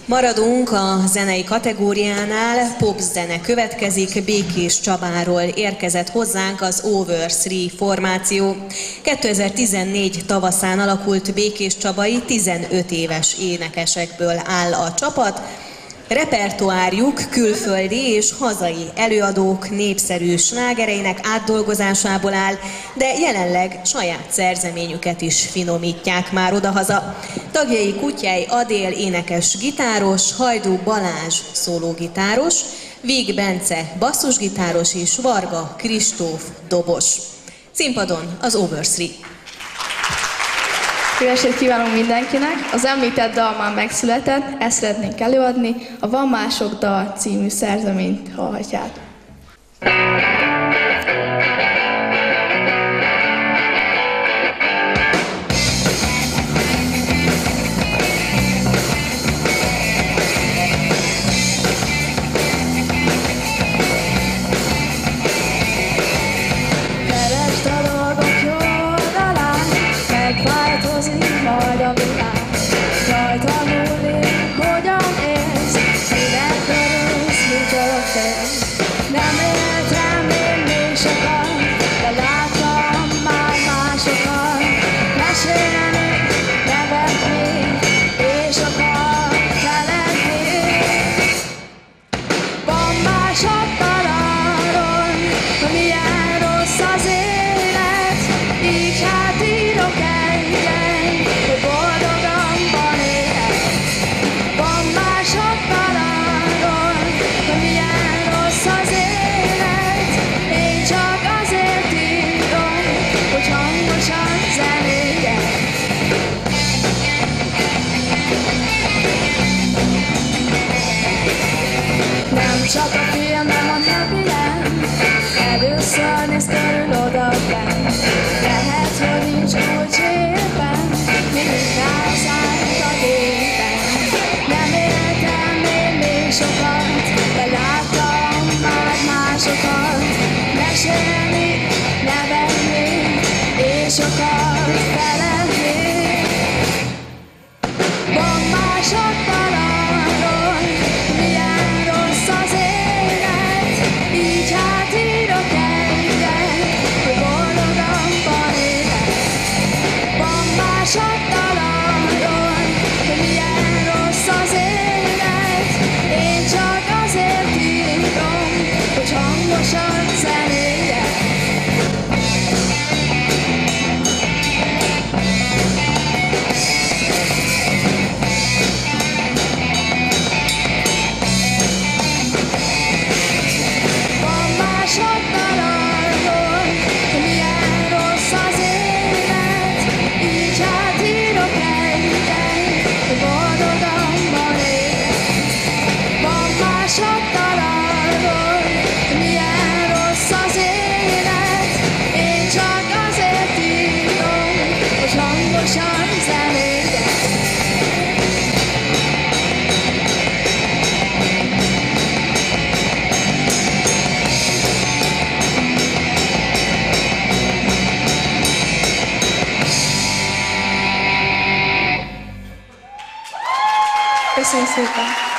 Maradunk a zenei kategóriánál, popzene következik, Békés Csabáról érkezett hozzánk az Over 3 formáció. 2014 tavaszán alakult Békés Csabai 15 éves énekesekből áll a csapat. Repertoárjuk külföldi és hazai előadók népszerű slágereinek átdolgozásából áll, de jelenleg saját szerzeményüket is finomítják már odahaza. Tagjai Kutyály Adél énekes-gitáros, Hajdú Balázs szólógitáros, Víg Bence basszusgitáros és Varga Kristóf dobos. Színpadon az Over 3. Jó estét kívánunk mindenkinek! Az említett dal már megszületett, ezt szeretnénk előadni, a Van mások dal című szerzeményt hallhatják. Csak a filmem a happy end, először néz körül odabenn. Lehet, hogy nincs kulcs éppen, mindig rászállít a gépen. Nem éltem még sokat, de láttam már másokat. Mesélni, nevetni, és sokat feledni. Van mások arról, milyen rossz az élet, így hát írok egyet, hogy boldogabban élek. Van mások arról, hogy milyen rossz az élet, én csak azért írom, hogy hangosan zenéljek. Köszönöm szépen!